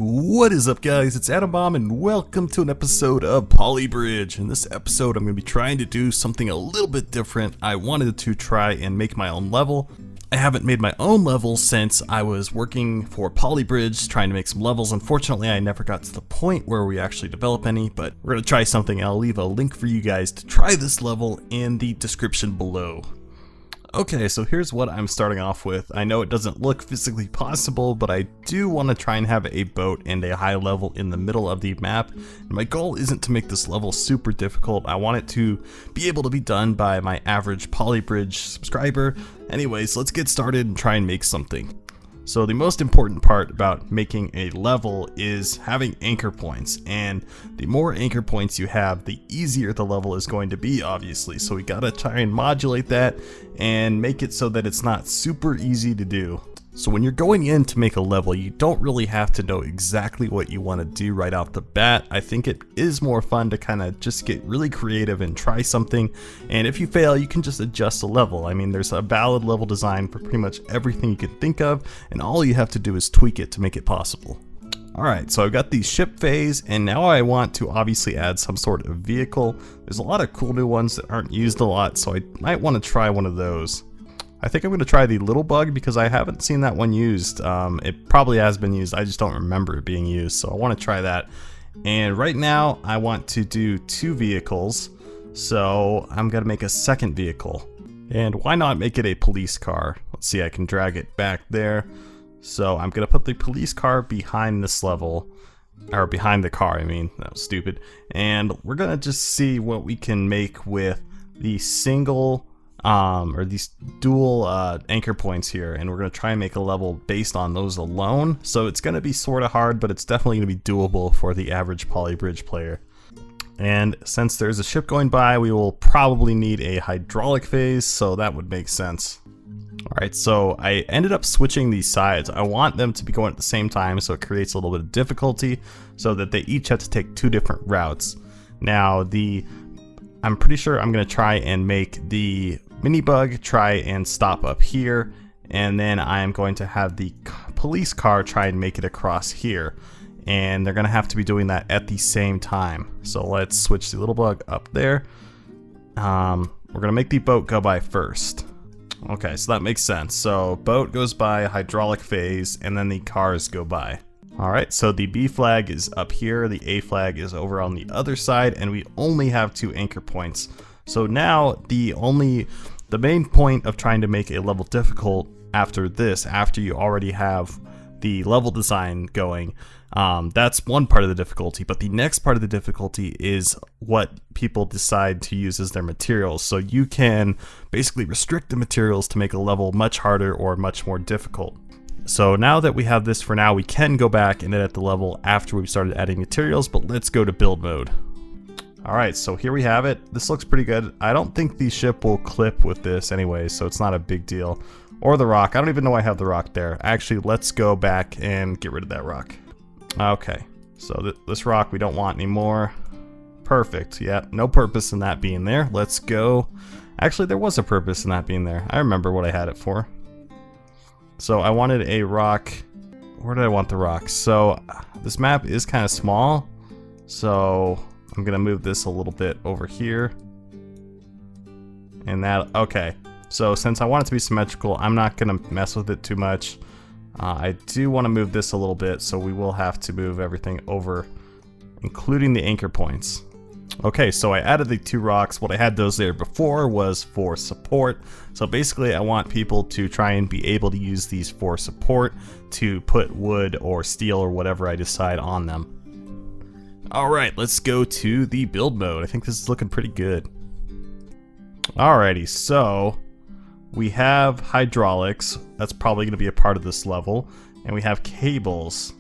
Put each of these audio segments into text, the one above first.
What is up, guys? It's ADAMBOMB and welcome to an episode of Poly Bridge. In this episode I'm going to be trying to do something a little bit different. I wanted to try and make my own level. I haven't made my own level since I was working for Poly Bridge trying to make some levels. Unfortunately, I never got to the point where we actually develop any, but we're going to try something. I'll leave a link for you guys to try this level in the description below. Okay, so here's what I'm starting off with. I know it doesn't look physically possible, but I do want to try and have a boat and a high level in the middle of the map. And my goal isn't to make this level super difficult. I want it to be able to be done by my average Poly Bridge subscriber. Anyways, let's get started and try and make something. So the most important part about making a level is having anchor points, and the more anchor points you have, the easier the level is going to be, obviously. So we gotta try and modulate that and make it so that it's not super easy to do. So when you're going in to make a level, you don't really have to know exactly what you want to do right off the bat. I think it is more fun to kind of just get really creative and try something, and if you fail, you can just adjust the level. I mean, there's a valid level design for pretty much everything you can think of, and all you have to do is tweak it to make it possible. Alright, so I've got the ship phase, and now I want to obviously add some sort of vehicle. There's a lot of cool new ones that aren't used a lot, so I might want to try one of those. I think I'm going to try the little bug because I haven't seen that one used. It probably has been used, I just don't remember it being used, so I want to try that. And right now I want to do two vehicles, so I'm going to make a second vehicle. And why not make it a police car? Let's see, I can drag it back there. So I'm going to put the police car behind this level, or behind the car, I mean, that was stupid. And we're going to just see what we can make with the single or these dual anchor points here, and we're going to try and make a level based on those alone. So it's going to be sort of hard, but it's definitely going to be doable for the average Poly Bridge player. And since there's a ship going by, we will probably need a hydraulic phase, so that would make sense. Alright, so I ended up switching these sides. I want them to be going at the same time, so it creates a little bit of difficulty, so that they each have to take two different routes. Now, I'm pretty sure I'm going to try and make the mini bug try and stop up here, and then I am going to have the police car try and make it across here, and they're going to have to be doing that at the same time. So let's switch the little bug up there. We're going to make the boat go by first. Okay, so that makes sense. So boat goes by, hydraulic phase, and then the cars go by. Alright, so the B flag is up here, the A flag is over on the other side, and we only have two anchor points. So now the main point of trying to make a level difficult after this, after you already have the level design going, that's one part of the difficulty, but the next part of the difficulty is what people decide to use as their materials. So you can basically restrict the materials to make a level much harder or much more difficult. So now that we have this for now, we can go back and edit the level after we've started adding materials, but let's go to build mode. Alright, so here we have it. This looks pretty good. I don't think the ship will clip with this anyway, so it's not a big deal. Or the rock. I don't even know I have the rock there. Actually, let's go back and get rid of that rock. Okay, so this rock we don't want anymore. Perfect. Yeah, no purpose in that being there. Let's go. Actually, there was a purpose in that being there. I remember what I had it for. So I wanted a rock. Where did I want the rock? So this map is kind of small, so I'm gonna move this a little bit over here. And that, okay. So since I want it to be symmetrical, I'm not gonna mess with it too much. I do want to move this a little bit, so we will have to move everything over, including the anchor points. Okay, so I added the two rocks. What I had those there before was for support. So basically I want people to try and be able to use these for support to put wood or steel or whatever I decide on them. Alright, let's go to the build mode. I think this is looking pretty good. Alrighty, so we have hydraulics. That's probably going to be a part of this level. And we have cables.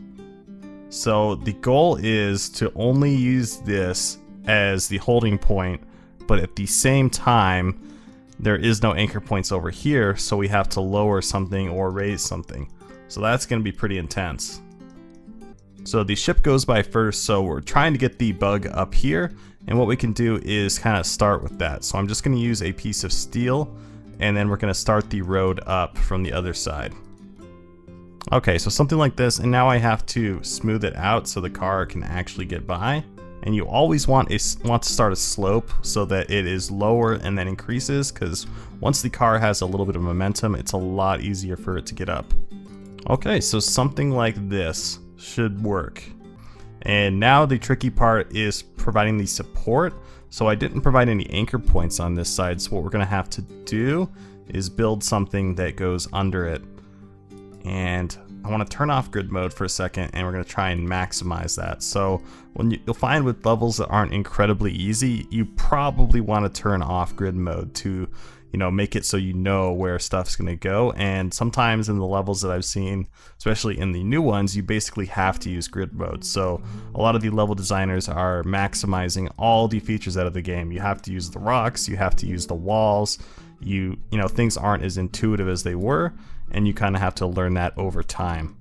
So the goal is to only use this as the holding point, but at the same time there is no anchor points over here, so we have to lower something or raise something. So that's going to be pretty intense. So the ship goes by first, so we're trying to get the bug up here, and what we can do is kind of start with that. So I'm just going to use a piece of steel, and then we're going to start the road up from the other side. Okay, so something like this, and now I have to smooth it out so the car can actually get by. And you always want to start a slope so that it is lower and then increases, because once the car has a little bit of momentum, it's a lot easier for it to get up. Okay, so something like this should work. And now the tricky part is providing the support. So I didn't provide any anchor points on this side, so what we're going to have to do is build something that goes under it. And I want to turn off grid mode for a second, and we're going to try and maximize that. So you'll find with levels that aren't incredibly easy, you probably want to turn off grid mode to, make it so you know where stuff's going to go. And sometimes in the levels that I've seen, especially in the new ones, you basically have to use grid mode. So a lot of the level designers are maximizing all the features out of the game. You have to use the rocks, you have to use the walls, things aren't as intuitive as they were, and you kind of have to learn that over time.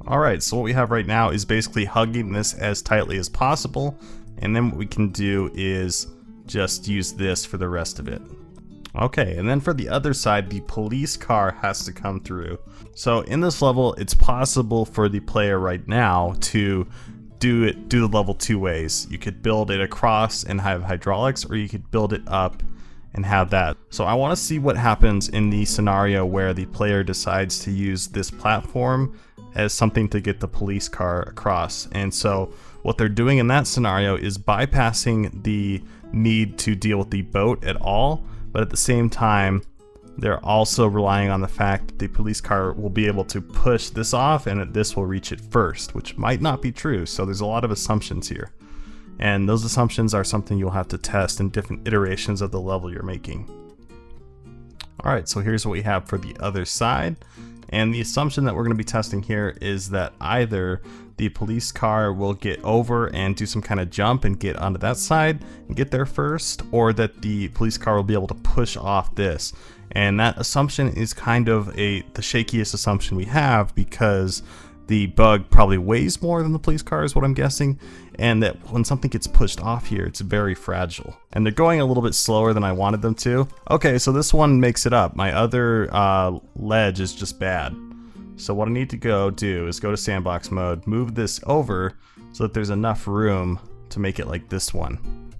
Alright, so what we have right now is basically hugging this as tightly as possible, and then what we can do is just use this for the rest of it. Okay, and then for the other side, the police car has to come through. So in this level, it's possible for the player right now to do the level two ways. You could build it across and have hydraulics, or you could build it up and have that. So I want to see what happens in the scenario where the player decides to use this platform as something to get the police car across. And so what they're doing in that scenario is bypassing the need to deal with the boat at all, but at the same time they're also relying on the fact that the police car will be able to push this off and that this will reach it first, which might not be true. So there's a lot of assumptions here. And those assumptions are something you'll have to test in different iterations of the level you're making. Alright, so here's what we have for the other side. And the assumption that we're going to be testing here is that either the police car will get over and do some kind of jump and get onto that side and get there first, or that the police car will be able to push off this. And that assumption is kind of the shakiest assumption we have, because the bug probably weighs more than the police car is what I'm guessing, and that when something gets pushed off here, it's very fragile. And they're going a little bit slower than I wanted them to. Okay, so this one makes it up. My other ledge is just bad. So what I need to do is go to sandbox mode, move this over so that there's enough room to make it like this one.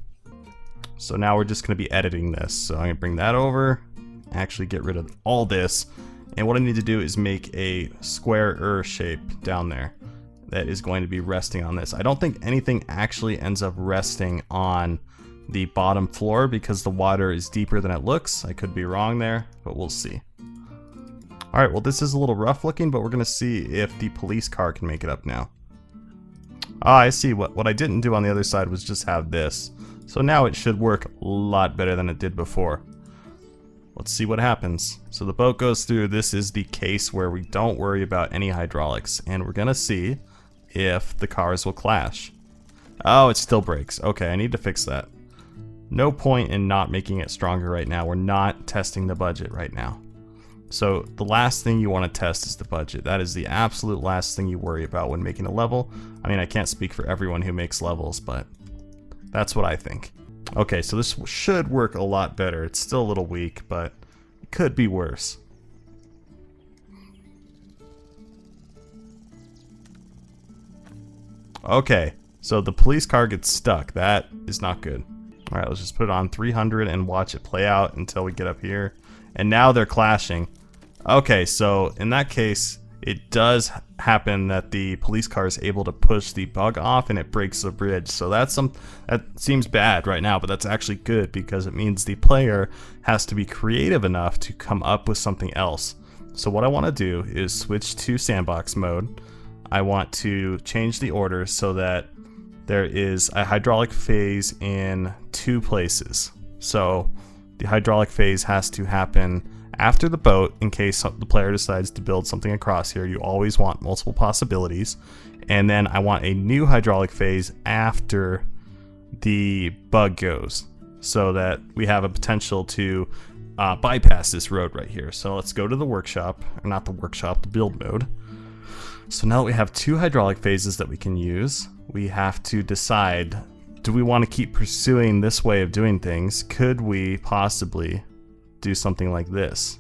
So now we're just going to be editing this. So I'm going to bring that over, actually get rid of all this. And what I need to do is make a square shape down there that is going to be resting on this. I don't think anything actually ends up resting on the bottom floor because the water is deeper than it looks. I could be wrong there, but we'll see. Alright, well this is a little rough looking, but we're going to see if the police car can make it up now. Ah, I see. What I didn't do on the other side was just have this. So now it should work a lot better than it did before. Let's see what happens. So the boat goes through. This is the case where we don't worry about any hydraulics, and we're gonna see if the cars will clash. Oh, it still breaks. Okay, I need to fix that. No point in not making it stronger right now. We're not testing the budget right now. So the last thing you want to test is the budget. That is the absolute last thing you worry about when making a level. I mean, I can't speak for everyone who makes levels, but that's what I think. Okay, so this should work a lot better. It's still a little weak, but it could be worse. Okay, so the police car gets stuck. That is not good. Alright, let's just put it on 300 and watch it play out until we get up here. And now they're clashing. Okay, so in that case, it does happen that the police car is able to push the bug off and it breaks the bridge. So that seems bad right now, but that's actually good because it means the player has to be creative enough to come up with something else. So what I want to do is switch to sandbox mode. I want to change the order so that there is a hydraulic phase in 2 places. So the hydraulic phase has to happen after the boat in case the player decides to build something across here. You always want multiple possibilities. And then I want a new hydraulic phase after the bug goes so that we have a potential to bypass this road right here. So let's go to the workshop, or not the workshop, the build mode. So now that we have 2 hydraulic phases that we can use, we have to decide, do we want to keep pursuing this way of doing things? Could we possibly do something like this?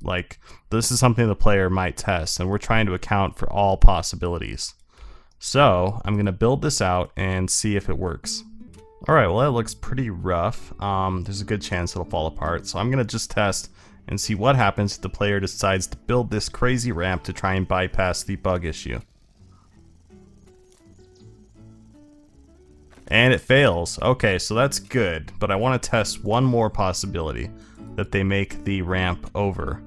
Like, this is something the player might test, and we're trying to account for all possibilities. So I'm gonna build this out and see if it works. Alright, well that looks pretty rough. There's a good chance it'll fall apart, so I'm gonna just test and see what happens if the player decides to build this crazy ramp to try and bypass the bug issue. And it fails. Okay, so that's good, but I want to test one more possibility, that they make the ramp over.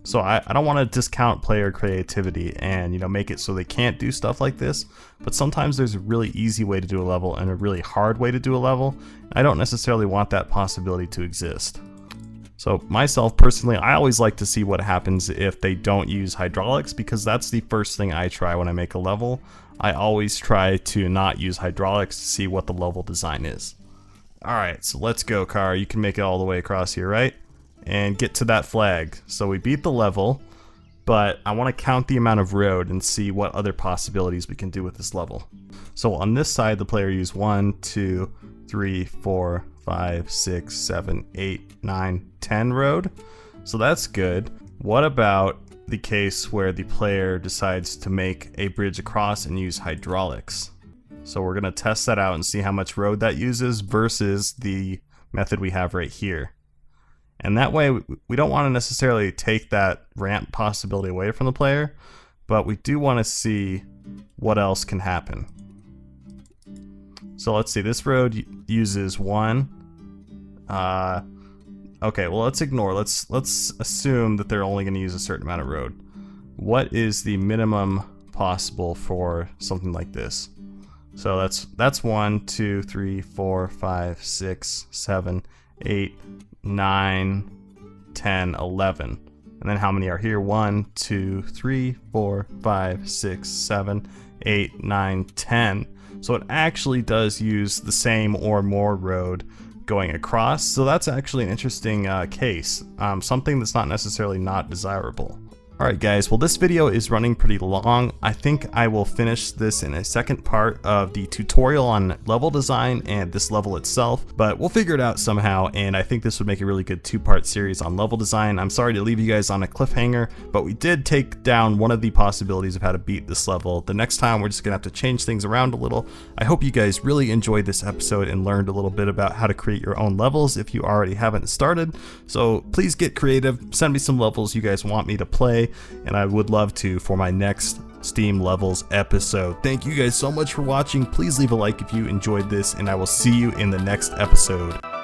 So I don't want to discount player creativity and, you know, make it so they can't do stuff like this, but sometimes there's a really easy way to do a level and a really hard way to do a level. I don't necessarily want that possibility to exist. So myself personally, I always like to see what happens if they don't use hydraulics, because that's the first thing I try when I make a level. I always try to not use hydraulics to see what the level design is. Alright, so let's go, car. You can make it all the way across here, right? And get to that flag. So we beat the level, but I want to count the amount of road and see what other possibilities we can do with this level. So on this side, the player used 1, 2, 3, 4, 5, 6, 7, 8, 9, 10 road. So that's good. What about the case where the player decides to make a bridge across and use hydraulics? So we're going to test that out and see how much road that uses versus the method we have right here. And that way, we don't want to necessarily take that ramp possibility away from the player, but we do want to see what else can happen. So let's see, this road uses 1. Okay, well let's ignore. Let's assume that they're only going to use a certain amount of road. What is the minimum possible for something like this? So that's 1, 2, 3, 4, 5, 6, 7, 8, 9, 10, 11. And then how many are here? 1, 2, 3, 4, 5, 6, 7, 8, 9, 10. So it actually does use the same or more road going across. So that's actually an interesting case. Something that's not necessarily not desirable. Alright guys, well this video is running pretty long. I think I will finish this in a second part of the tutorial on level design and this level itself, but we'll figure it out somehow, and I think this would make a really good 2-part series on level design. I'm sorry to leave you guys on a cliffhanger, but we did take down one of the possibilities of how to beat this level. The next time we're just gonna have to change things around a little. I hope you guys really enjoyed this episode and learned a little bit about how to create your own levels if you already haven't started. So please get creative, send me some levels you guys want me to play, and I would love to for my next Steam Levels episode. Thank you guys so much for watching. Please leave a like if you enjoyed this, and I will see you in the next episode.